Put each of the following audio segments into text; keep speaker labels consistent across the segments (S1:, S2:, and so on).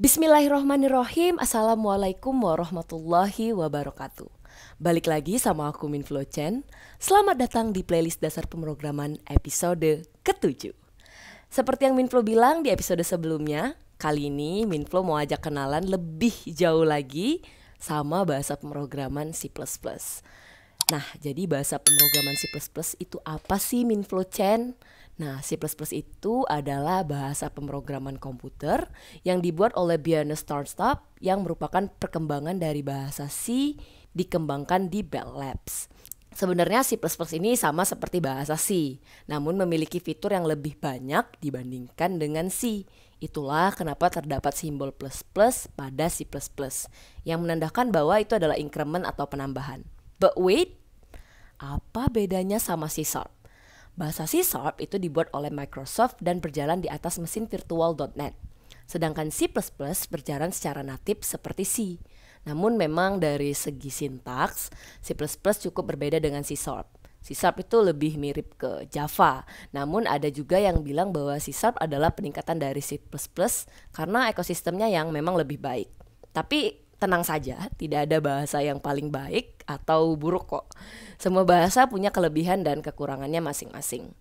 S1: Bismillahirrohmanirrohim. Assalamualaikum warahmatullahi wabarakatuh. Balik lagi sama aku Minflo Chen. Selamat datang di playlist dasar pemrograman episode ke-7. Seperti yang Minflo bilang di episode sebelumnya, kali ini Minflo mau ajak kenalan lebih jauh lagi sama bahasa pemrograman C++. Nah, jadi bahasa pemrograman C++ itu apa sih Minflo Chen? Nah, C++ itu adalah bahasa pemrograman komputer yang dibuat oleh Björn Startup yang merupakan perkembangan dari bahasa C dikembangkan di Bell Labs. Sebenarnya C++ ini sama seperti bahasa C, namun memiliki fitur yang lebih banyak dibandingkan dengan C. Itulah kenapa terdapat simbol plus plus pada C++, yang menandakan bahwa itu adalah increment atau penambahan. But wait, apa bedanya sama C#? Bahasa C# itu dibuat oleh Microsoft dan berjalan di atas mesin virtual.net. Sedangkan C++ berjalan secara natif seperti C. Namun memang dari segi sintaks, C++ cukup berbeda dengan C#. C# itu lebih mirip ke Java. Namun ada juga yang bilang bahwa C# adalah peningkatan dari C++ karena ekosistemnya yang memang lebih baik. Tapi tenang saja, tidak ada bahasa yang paling baik atau buruk kok. Semua bahasa punya kelebihan dan kekurangannya masing-masing.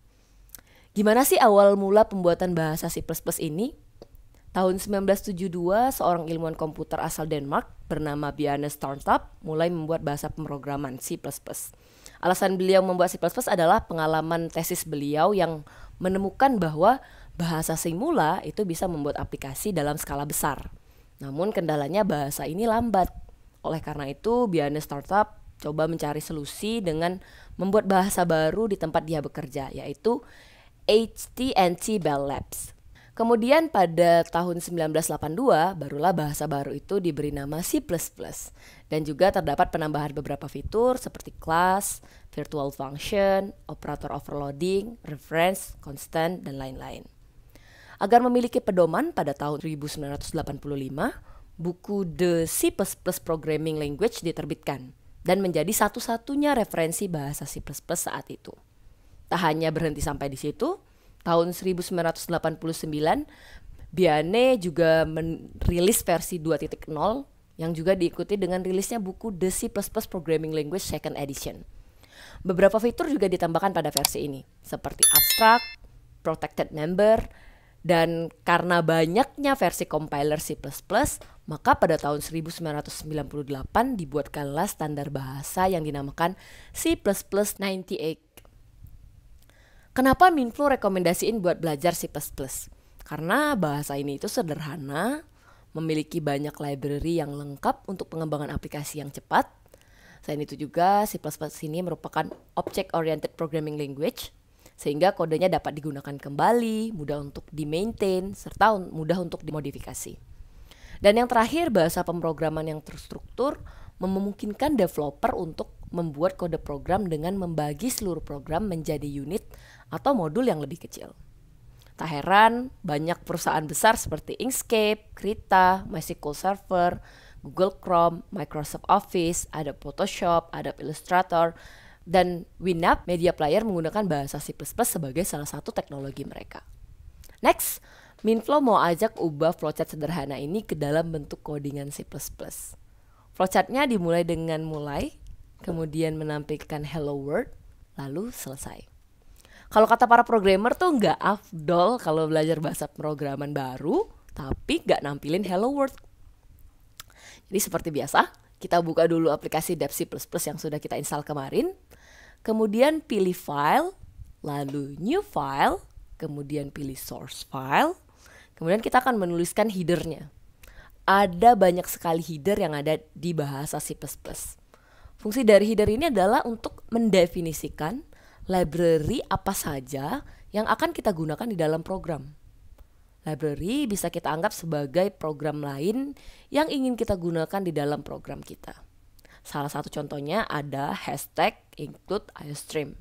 S1: Gimana sih awal mula pembuatan bahasa C++ ini? Tahun 1972, seorang ilmuwan komputer asal Denmark bernama Bjarne Startup mulai membuat bahasa pemrograman C++. Alasan beliau membuat C++ adalah pengalaman tesis beliau yang menemukan bahwa bahasa Simula itu bisa membuat aplikasi dalam skala besar. Namun kendalanya bahasa ini lambat. Oleh karena itu, Bjarne Startup coba mencari solusi dengan membuat bahasa baru di tempat dia bekerja, yaitu AT&T Bell Labs. Kemudian pada tahun 1982, barulah bahasa baru itu diberi nama C++. Dan juga terdapat penambahan beberapa fitur seperti class, virtual function, operator overloading, reference, constant, dan lain-lain. Agar memiliki pedoman, pada tahun 1985, buku The C++ Programming Language diterbitkan dan menjadi satu-satunya referensi bahasa C++ saat itu. Tak hanya berhenti sampai di situ, tahun 1989, Bjarne juga merilis versi 2.0 yang juga diikuti dengan rilisnya buku The C++ Programming Language Second Edition. Beberapa fitur juga ditambahkan pada versi ini, seperti abstract, protected member, dan karena banyaknya versi compiler C++, maka pada tahun 1998 dibuatkanlah standar bahasa yang dinamakan C++98. Kenapa Minflo rekomendasiin buat belajar C++? Karena bahasa ini itu sederhana, memiliki banyak library yang lengkap untuk pengembangan aplikasi yang cepat. Selain itu juga C++ ini merupakan object-oriented programming language, sehingga kodenya dapat digunakan kembali, mudah untuk di-maintain, serta mudah untuk dimodifikasi. Dan yang terakhir, bahasa pemrograman yang terstruktur memungkinkan developer untuk membuat kode program dengan membagi seluruh program menjadi unit atau modul yang lebih kecil. Tak heran, banyak perusahaan besar seperti Inkscape, Krita, MySQL Server, Google Chrome, Microsoft Office, Adobe Photoshop, Adobe Illustrator, dan Winamp Media Player menggunakan bahasa C++ sebagai salah satu teknologi mereka. Next, Minflo mau ajak ubah flowchart sederhana ini ke dalam bentuk codingan C++. Flowchartnya dimulai dengan mulai, kemudian menampilkan hello world, lalu selesai. Kalau kata para programmer tuh nggak afdol kalau belajar bahasa pemrograman baru, tapi nggak nampilin hello world. Jadi seperti biasa, kita buka dulu aplikasi Dev C++ yang sudah kita install kemarin. Kemudian pilih file, lalu new file, kemudian pilih source file. Kemudian kita akan menuliskan headernya. Ada banyak sekali header yang ada di bahasa C++. Fungsi dari header ini adalah untuk mendefinisikan library apa saja yang akan kita gunakan di dalam program. Library bisa kita anggap sebagai program lain yang ingin kita gunakan di dalam program kita. Salah satu contohnya ada hashtag include iostream.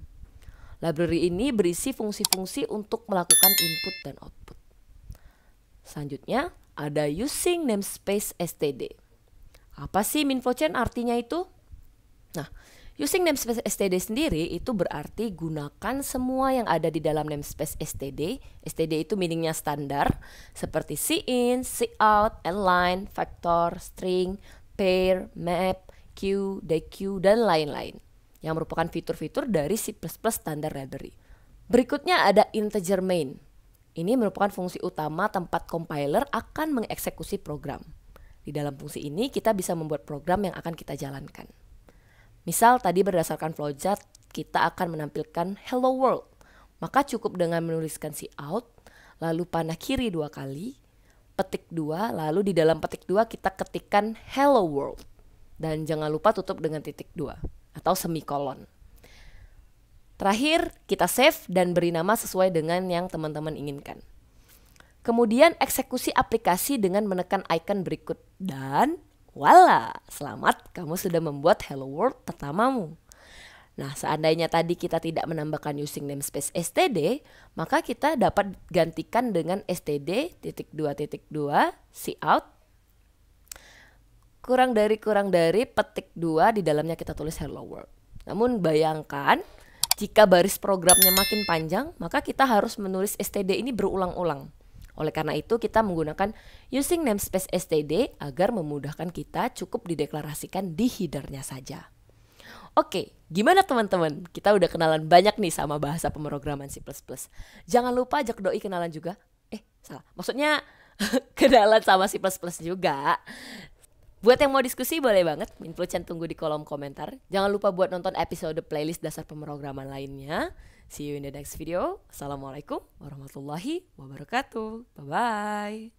S1: Library ini berisi fungsi-fungsi untuk melakukan input dan output. Selanjutnya ada using namespace std. Apa sih Minfo Chen artinya itu? Nah, Using namespace std sendiri itu berarti gunakan semua yang ada di dalam namespace std. Std itu meaningnya standar seperti cin, cout, align, vector, string, pair, map, queue, dequeue, dan lain-lain yang merupakan fitur-fitur dari C++ standard library. Berikutnya ada integer main. Ini merupakan fungsi utama tempat compiler akan mengeksekusi program. Di dalam fungsi ini kita bisa membuat program yang akan kita jalankan. Misal tadi berdasarkan flowchart kita akan menampilkan hello world. Maka cukup dengan menuliskan cout, lalu panah kiri 2 kali, petik 2, lalu di dalam petik 2 kita ketikkan hello world. Dan jangan lupa tutup dengan titik 2 atau semikolon. Terakhir kita save dan beri nama sesuai dengan yang teman-teman inginkan. Kemudian eksekusi aplikasi dengan menekan icon berikut dan voila, selamat, kamu sudah membuat hello world pertamamu. Nah, seandainya tadi kita tidak menambahkan using namespace std, maka kita dapat gantikan dengan std.2.2 cout kurang dari petik 2 di dalamnya kita tulis hello world. Namun bayangkan jika baris programnya makin panjang, maka kita harus menulis std ini berulang-ulang. Oleh karena itu kita menggunakan using namespace std agar memudahkan kita cukup dideklarasikan di headernya saja. Oke, gimana teman-teman? Kita udah kenalan banyak nih sama bahasa pemrograman C++. Jangan lupa ajak doi kenalan juga. Salah. Maksudnya kenalan sama C++ juga. Buat yang mau diskusi boleh banget, Minflucen tunggu di kolom komentar. Jangan lupa buat nonton episode playlist dasar pemrograman lainnya. See you in the next video. Assalamualaikum warahmatullahi wabarakatuh. Bye-bye.